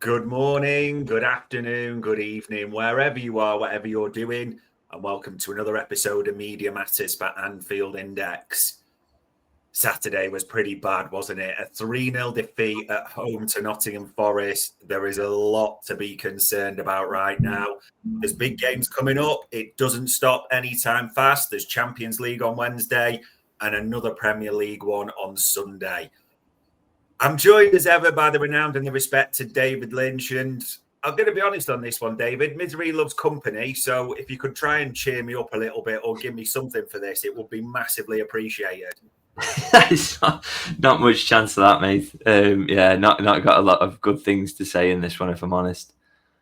Good morning, good afternoon, good evening, wherever you are, whatever you're doing, and welcome to another episode of Media Matters by Anfield Index. Saturday was pretty bad, wasn't it? A 3-0 defeat at home to Nottingham Forest. There is a lot to be concerned about right now. There's big games coming up. It doesn't stop anytime fast. There's Champions League on Wednesday and another Premier League one on Sunday. I'm joined as ever by the renowned and the respected David Lynch, and I'm going to be honest on this one, David. Misery loves company, so if you could try and cheer me up a little bit or give me something for this, it would be massively appreciated. not much chance of that, mate. Not got a lot of good things to say in this one, if I'm honest.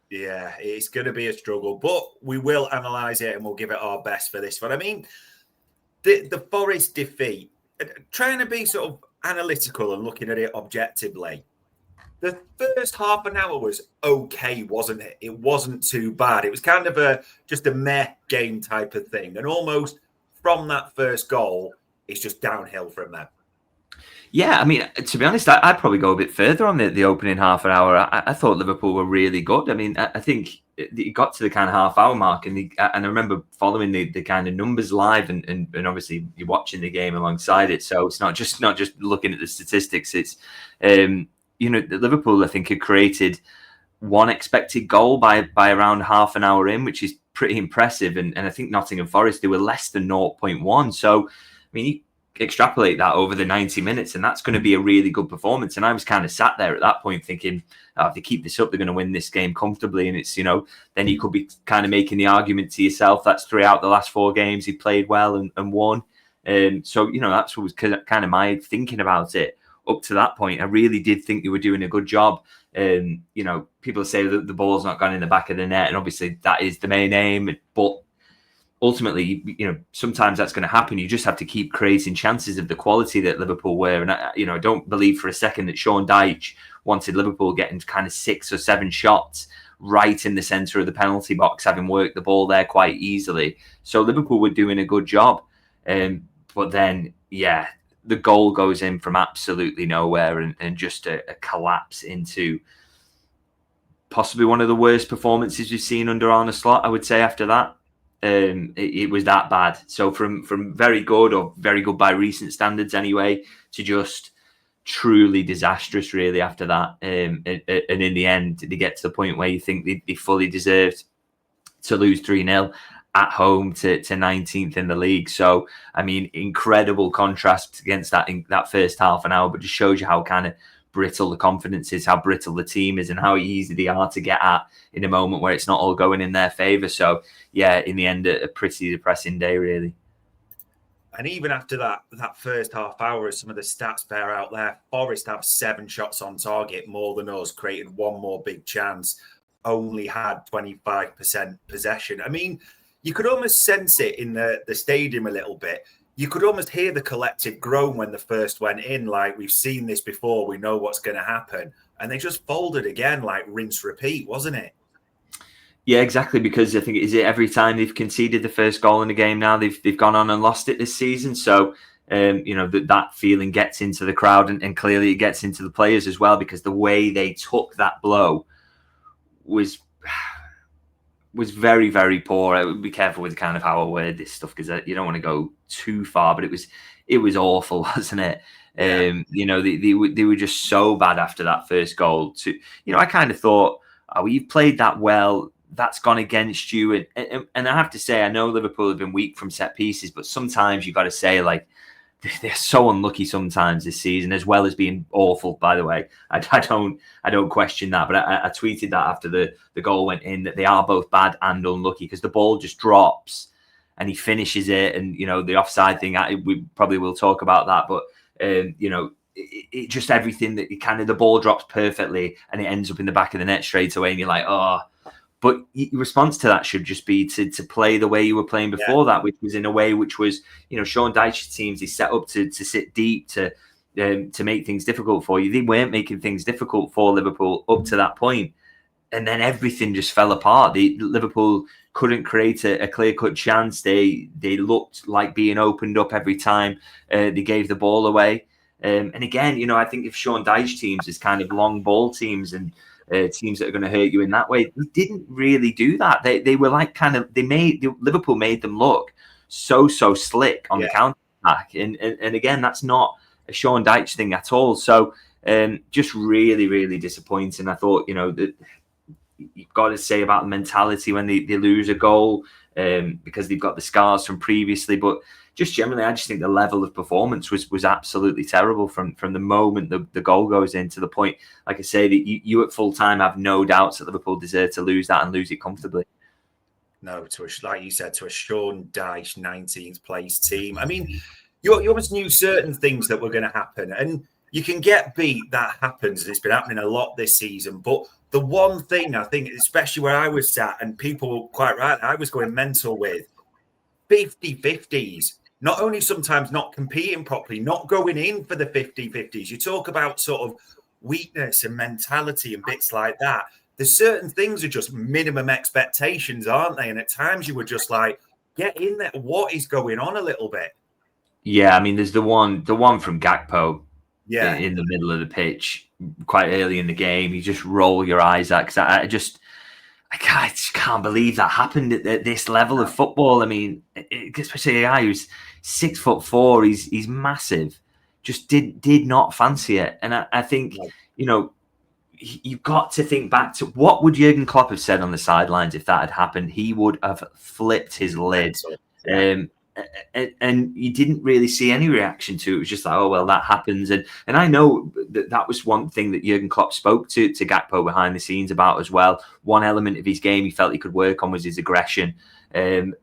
Yeah, it's going to be a struggle, but we will analyse it and we'll give it our best for this one. I mean, the Forest defeat, trying to be sort of analytical and looking at it objectively, the first half an hour was okay, wasn't it? It wasn't too bad. It was kind of just a meh game type of thing. And almost from that first goal, it's just downhill from there. Yeah, I mean, to be honest, I'd probably go a bit further on the opening half an hour. I thought Liverpool were really good. I mean, I think it got to the kind of half-hour mark, and I remember following the kind of numbers live, and obviously you're watching the game alongside it, so it's not just looking at the statistics. It's Liverpool, I think, had created one expected goal by around half an hour in, which is pretty impressive, and I think Nottingham Forest, they were less than 0.1. So, I mean, you extrapolate that over the 90 minutes, and that's going to be a really good performance. And I was kind of sat there at that point thinking, if they keep this up, they're going to win this game comfortably. And it's, then you could be kind of making the argument to yourself, that's 3 out the last 4 games he played well and won. So, that's what was kind of my thinking about it. Up to that point, I really did think they were doing a good job. People say that the ball's not gone in the back of the net, and obviously that is the main aim, but ultimately, sometimes that's going to happen. You just have to keep creating chances of the quality that Liverpool were. And, I don't believe for a second that Sean Dyche wanted Liverpool getting kind of 6 or 7 shots right in the centre of the penalty box, having worked the ball there quite easily. So Liverpool were doing a good job. But then, the goal goes in from absolutely nowhere and just a collapse into possibly one of the worst performances we've seen under Arne Slot, I would say, after that. It was that bad. So from very good, or very good by recent standards anyway, to just truly disastrous really after that. And in the end, they get to the point where you think they fully deserved to lose 3-0 at home to 19th in the league. So, I mean, incredible contrast against that in that first half an hour, but just shows you how kind of brittle the confidence is, how brittle the team is, and how easy they are to get at in a moment where it's not all going in their favour. So, in the end, a pretty depressing day, really. And even after that first half hour, as some of the stats bear out there, Forest have 7 shots on target, more than us, created 1 more big chance, only had 25% possession. I mean, you could almost sense it in the stadium a little bit. You could almost hear the collective groan when the first went in, like, we've seen this before, we know what's going to happen. And they just folded again, like rinse, repeat, wasn't it? Yeah, exactly, because I think every time they've conceded the first goal in a game now, they've gone on and lost it this season. So, that feeling gets into the crowd, and clearly it gets into the players as well, because the way they took that blow was very, very poor. I would be careful with kind of how I word this stuff, because you don't want to go too far, but it was awful, wasn't it? Yeah. They were just so bad after that first goal. I kind of thought, you've played that well, that's gone against you. And I have to say, I know Liverpool have been weak from set pieces, but sometimes you've got to say, like, they're so unlucky sometimes this season, as well as being awful, by the way. I don't question that, but I tweeted that after the goal went in, that they are both bad and unlucky, because the ball just drops and he finishes it. And, the offside thing, we probably will talk about that, but, it just everything that the ball drops perfectly and it ends up in the back of the net straight away. And you're like, oh. But your response to that should just be to play the way you were playing before that, which was in a way which was, Sean Dyche's teams, they set up to sit deep, to make things difficult for you. They weren't making things difficult for Liverpool up to that point. And then everything just fell apart. Liverpool couldn't create a clear-cut chance. They looked like being opened up every time they gave the ball away. And again, I think if Sean Dyche teams is kind of long ball teams, and teams that are going to hurt you in that way. They didn't really do that. They were like Liverpool made them look so slick on the counter attack, and again, that's not a Sean Dyche thing at all. So just really disappointing. I thought, that you've got to say about the mentality when they lose a goal, because they've got the scars from previously, but just generally, I just think the level of performance was absolutely terrible from the moment the goal goes in to the point, like I say, that you at full time have no doubts that Liverpool deserve to lose that and lose it comfortably. No, like you said, to a Sean Dyche 19th place team. I mean, you almost knew certain things that were going to happen, and you can get beat. That happens. It's been happening a lot this season. But the one thing I think, especially where I was sat, and people quite right, I was going mental with 50-50s. Not only sometimes not competing properly, not going in for the 50-50s. You talk about sort of weakness and mentality and bits like that. There's certain things are just minimum expectations, aren't they? And at times you were just like, get in there. What is going on a little bit? Yeah, I mean, there's the one from Gakpo in the middle of the pitch quite early in the game. You just roll your eyes at, because I just can't believe that happened at this level of football. I mean, especially a guy who's 6'4", he's massive, just did not fancy it. And I think, you've got to think back to what would Jurgen Klopp have said on the sidelines if that had happened. He would have flipped his lid. And you didn't really see any reaction to it. It was just like, oh, well, that happens. And I know that was one thing that Jurgen Klopp spoke to Gakpo behind the scenes about as well. One element of his game he felt he could work on was his aggression. And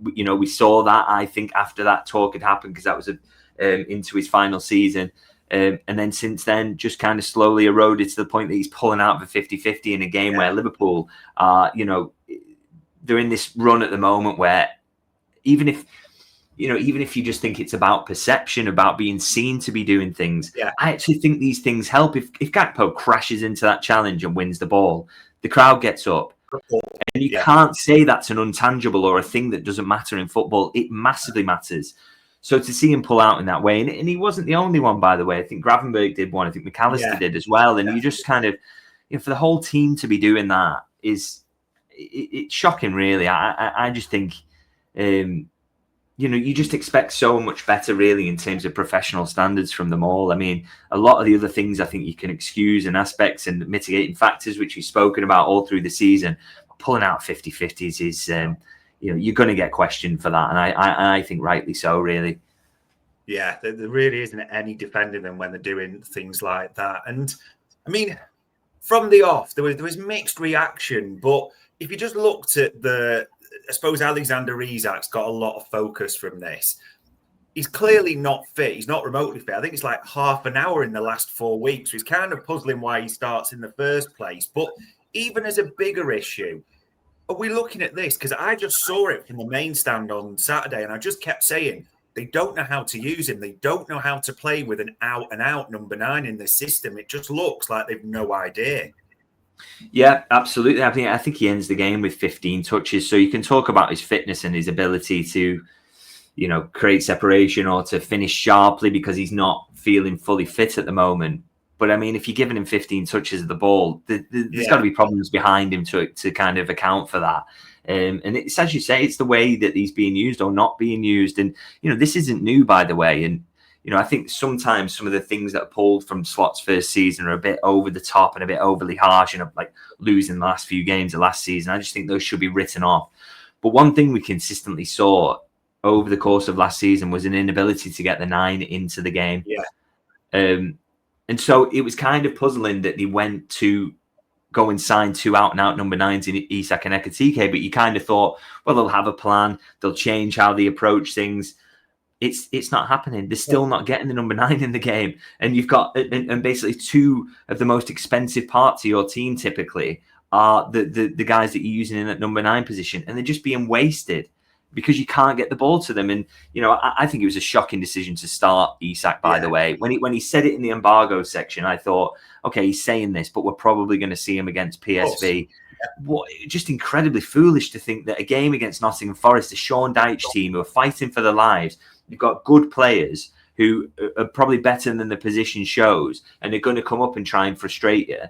we saw that, I think, after that talk had happened, because that was into his final season. And then since then, just kind of slowly eroded to the point that he's pulling out of a 50-50 in a game where Liverpool are, they're in this run at the moment where even if you just think it's about perception, about being seen to be doing things, I actually think these things help. If Gakpo crashes into that challenge and wins the ball, the crowd gets up. And you can't say that's an untangible or a thing that doesn't matter in football. It massively matters. So to see him pull out in that way, and he wasn't the only one, by the way. I think Gravenberch did one. I think McAllister did as well. And you just kind of, for the whole team to be doing that it's shocking, really. I just think, you just expect so much better, really, in terms of professional standards from them all. I mean, a lot of the other things I think you can excuse, and aspects and mitigating factors, which we've spoken about all through the season, pulling out 50-50s is, you're going to get questioned for that. And I think rightly so, really. Yeah, there really isn't any defending them when they're doing things like that. And I mean, from the off, there was mixed reaction. But if you just looked at I suppose Alexander Isak's got a lot of focus from this. He's clearly not fit. He's not remotely fit. I think it's like half an hour in the last 4 weeks. So it's kind of puzzling why he starts in the first place. But even as a bigger issue, are we looking at this? Because I just saw it from the main stand on Saturday, and I just kept saying, they don't know how to use him. They don't know how to play with an out-and-out number 9 in this system. It just looks like they've no idea. Yeah, absolutely. I think he ends the game with 15 touches. So you can talk about his fitness and his ability to, create separation or to finish sharply, because he's not feeling fully fit at the moment. But I mean, if you're giving him 15 touches of the ball, there's got to be problems behind him to kind of account for that. And it's, as you say, it's the way that he's being used or not being used. And, this isn't new, by the way. And, I think sometimes some of the things that are pulled from Slot's first season are a bit over the top and a bit overly harsh, and like losing the last few games of last season. I just think those should be written off. But one thing we consistently saw over the course of last season was an inability to get the 9 into the game. And so it was kind of puzzling that they went to go and sign 2 out-and-out number 9s in Isak and Ekitike, but you kind of thought, well, they'll have a plan. They'll change how they approach things. It's not happening. They're still not getting the number 9 in the game. And you've got, and basically 2 of the most expensive parts of your team typically are the guys that you're using in that number 9 position. And they're just being wasted because you can't get the ball to them. And, I think it was a shocking decision to start Isak, by the way. When he said it in the embargo section, I thought, okay, he's saying this, but we're probably going to see him against PSV. What, just incredibly foolish to think that a game against Nottingham Forest, the Sean Dyche team who are fighting for their lives, you've got good players who are probably better than the position shows, and they're going to come up and try and frustrate you.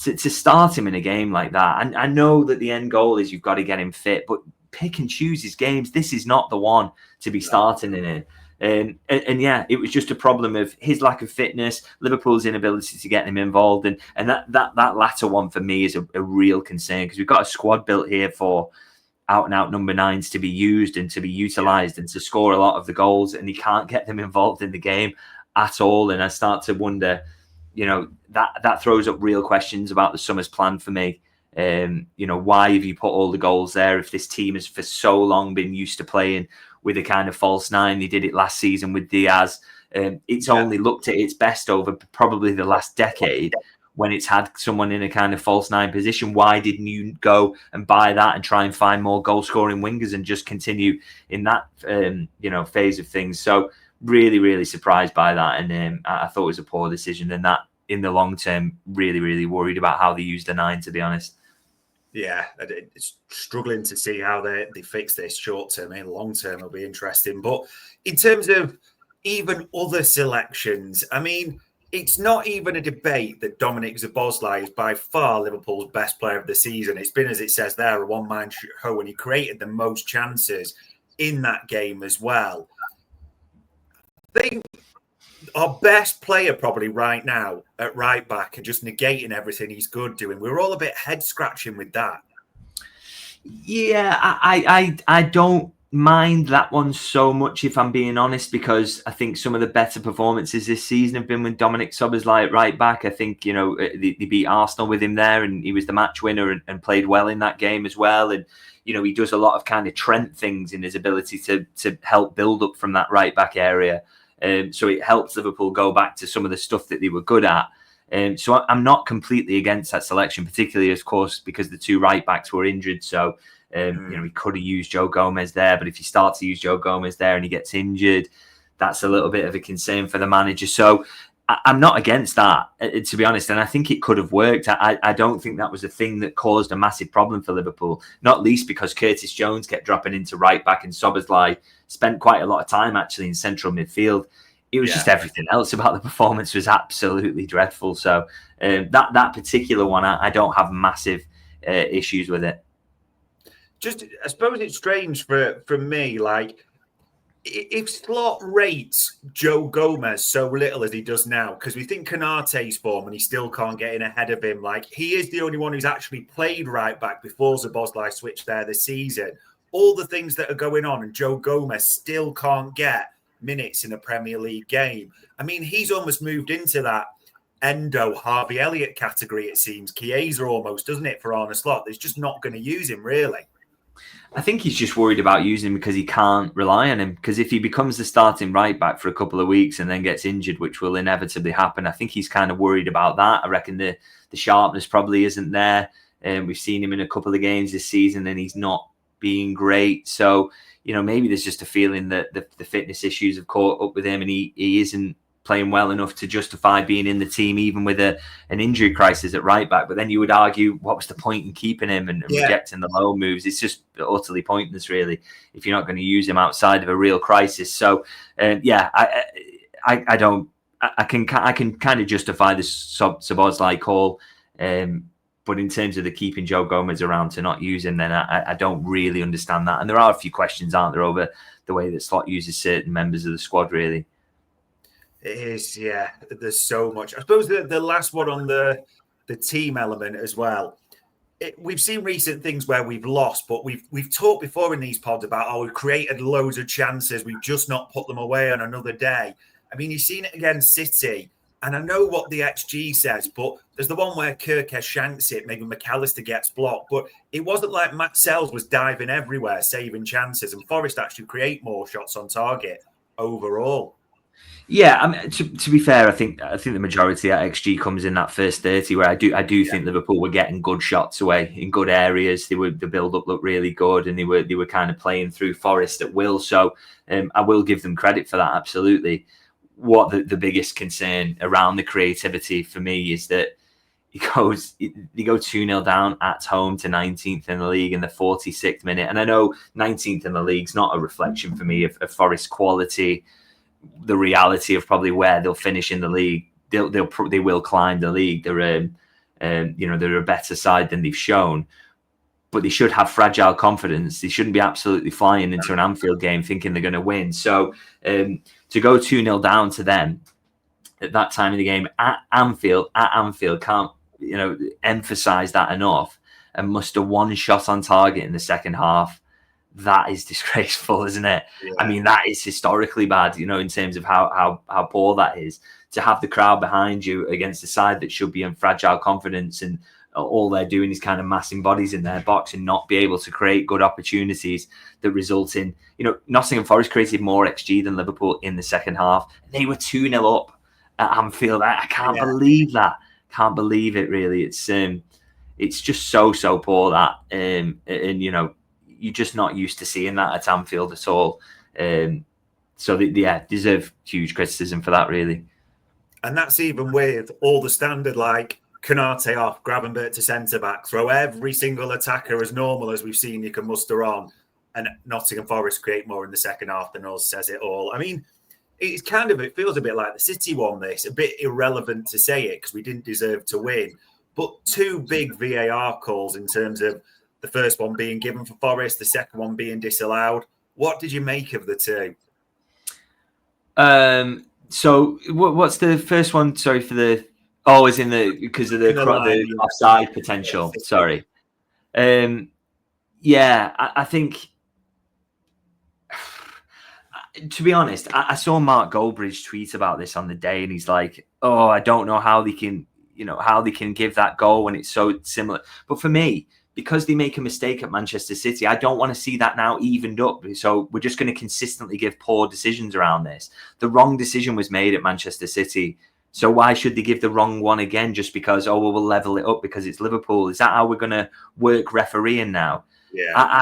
to start him in a game like that. And I know that the end goal is you've got to get him fit, but pick and choose his games. This is not the one to be starting in it. And yeah, it was just a problem of his lack of fitness, Liverpool's inability to get him involved, and that latter one for me is a real concern, because we've got a squad built here for out and out number nines to be used and to be utilised and to score a lot of the goals, and he can't get them involved in the game at all. And I start to wonder, that throws up real questions about the summer's plan for me. Why have you put all the goals there if this team has for so long been used to playing with a kind of false nine? They did it last season with Diaz. It's only looked at its best over probably the last decade when it's had someone in a kind of false nine position. Why didn't you go and buy that and try and find more goal scoring wingers and just continue in that phase of things? So really, really surprised by that, and I thought it was a poor decision, and that in the long term, really, really worried about how they used the nine, to be honest. Yeah, it's struggling to see how they fix this short term. I mean, long term will be interesting. But in terms of even other selections, I mean, it's not even a debate that Dominic Szoboszlai is by far Liverpool's best player of the season. It's been, as it says there, a one-man show, and he created the most chances in that game as well. I think our best player probably right now at right back and just negating everything he's good doing. We're all a bit head scratching with that. Yeah, I don't mind that one so much, if I'm being honest, because I think some of the better performances this season have been with Dominic Szoboszlai at right back. I think, they beat Arsenal with him there, and he was the match winner and played well in that game as well. And, he does a lot of kind of Trent things in his ability to help build up from that right back area. So it helps Liverpool go back to some of the stuff that they were good at. So I'm not completely against that selection, particularly, of course, because the two right backs were injured. So, he could have used Joe Gomez there. But if you start to use Joe Gomez there and he gets injured, that's a little bit of a concern for the manager. So I'm not against that, to be honest. And I think it could have worked. I don't think that was a thing that caused a massive problem for Liverpool, not least because Curtis Jones kept dropping into right back and Szoboszlai spent quite a lot of time actually in central midfield. It was just everything else about the performance was absolutely dreadful. So that particular one, I don't have massive issues with it. Just, I suppose it's strange for me, like, if Slot rates Joe Gomez so little as he does now, because we think Konate's form and he still can't get in ahead of him, like, he is the only one who's actually played right back before Szoboszlai switched there this season. All the things that are going on, and Joe Gomez still can't get minutes in a Premier League game. I mean, he's almost moved into that Endo, Harvey Elliott category, it seems. Chiesa almost, doesn't it, for Arne Slot? He's just not going to use him, really. I think he's just worried about using him because he can't rely on him. Because if he becomes the starting right back for a couple of weeks and then gets injured, which will inevitably happen, I think he's kind of worried about that. I reckon the sharpness probably isn't there. We've seen him in a couple of games this season and he's not being great. So, maybe there's just a feeling that the fitness issues have caught up with him and he isn't playing well enough to justify being in the team, even with an injury crisis at right back. But then you would argue, what was the point in keeping him and rejecting the loan moves? It's just utterly pointless, really, if you're not going to use him outside of a real crisis. So, I can kind of justify the Szoboszlai call. But in terms of the keeping Joe Gomez around to not use him, then I don't really understand that. And there are a few questions, aren't there, over the way that Slot uses certain members of the squad, really. It is, yeah. There's so much. I suppose the last one on the team element as well. We've seen recent things where we've lost, but we've talked before in these pods about, we've created loads of chances. We've just not put them away on another day. I mean, you've seen it against City. And I know what the XG says, but there's the one where Kirkes shanks it, maybe McAllister gets blocked. But it wasn't like Matt Sells was diving everywhere, saving chances. And Forest actually create more shots on target overall. Yeah, I mean, to be fair, I think the majority of XG comes in that first 30, where I do think Liverpool were getting good shots away in good areas. The build up looked really good, and they were kind of playing through Forest at will. So I will give them credit for that, absolutely. What the biggest concern around the creativity for me is that they go 2-0 down at home to 19th in the league in the 46th minute, and I know 19th in the league's not a reflection for me of Forest quality. The reality of probably where they'll finish in the league, they will climb the league. They're they're a better side than they've shown. But they should have fragile confidence. They shouldn't be absolutely flying into an Anfield game thinking they're going to win. So to go 2-0 down to them at that time of the game at Anfield, can't emphasize that enough, and muster one shot on target in the second half. That is disgraceful, isn't it? Yeah. I mean, that is historically bad, in terms of how poor that is. To have the crowd behind you against a side that should be in fragile confidence, and all they're doing is kind of massing bodies in their box and not be able to create good opportunities that result in, Nottingham Forest created more XG than Liverpool in the second half. They were 2-0 up at Anfield. I can't believe that. Can't believe it, really. It's just so poor that, and you're just not used to seeing that at Anfield at all. So they deserve huge criticism for that, really. And that's even with all the standard, like Konate off, Gravenberch to centre-back, throw every single attacker as normal as we've seen you can muster on, and Nottingham Forest create more in the second half than us, says it all. I mean, it feels a bit like the City won this, a bit irrelevant to say it because we didn't deserve to win. But two big VAR calls in terms of the first one being given for Forest, the second one being disallowed. What did you make of the two? So what's the first one? Sorry for the... Oh, it's because of the offside potential. Yeah, sorry. I think... To be honest, I saw Mark Goldbridge tweet about this on the day, and he's like, "Oh, I don't know how they can, give that goal when it's so similar." But for me, because they make a mistake at Manchester City, I don't want to see that now evened up. So we're just going to consistently give poor decisions around this. The wrong decision was made at Manchester City. So why should they give the wrong one again just because, we'll level it up because it's Liverpool? Is that how we're going to work refereeing now? Yeah.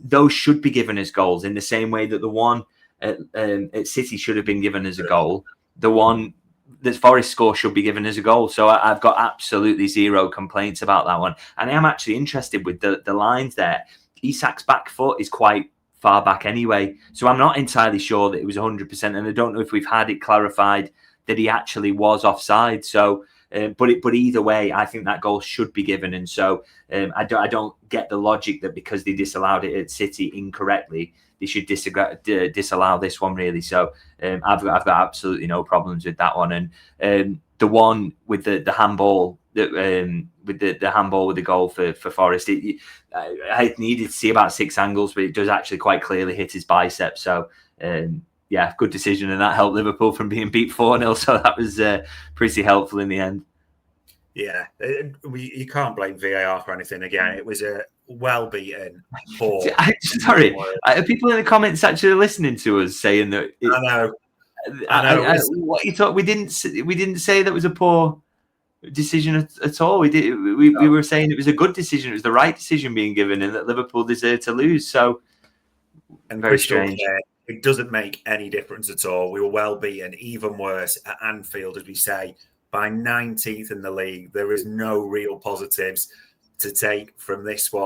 Those should be given as goals in the same way that the one at City should have been given as a goal. The one that Forest score should be given as a goal. So I've got absolutely zero complaints about that one. And I am actually interested with the lines there. Isak's back foot is quite far back anyway. So I'm not entirely sure that it was 100%. And I don't know if we've had it clarified that he actually was offside. So, but either way, I think that goal should be given. And so I don't get the logic that because they disallowed it at City incorrectly, they should disallow this one, really. So I've got absolutely no problems with that one. And the one with the handball, with the handball with the goal for Forest, I needed to see about 6 angles, but it does actually quite clearly hit his bicep. So good decision, and that helped Liverpool from being beat 4-0. So that was pretty helpful in the end. Yeah, you can't blame VAR for anything. Again, it was a well-beaten, poor. Sorry, are people in the comments actually listening to us saying that? I know. What you thought? We didn't say that was a poor decision at all. We were saying it was a good decision. It was the right decision being given, and that Liverpool deserved to lose. So, and very strange. It doesn't make any difference at all. We were well beaten. Even worse at Anfield, as we say, by 19th in the league. There is no real positives to take from this one.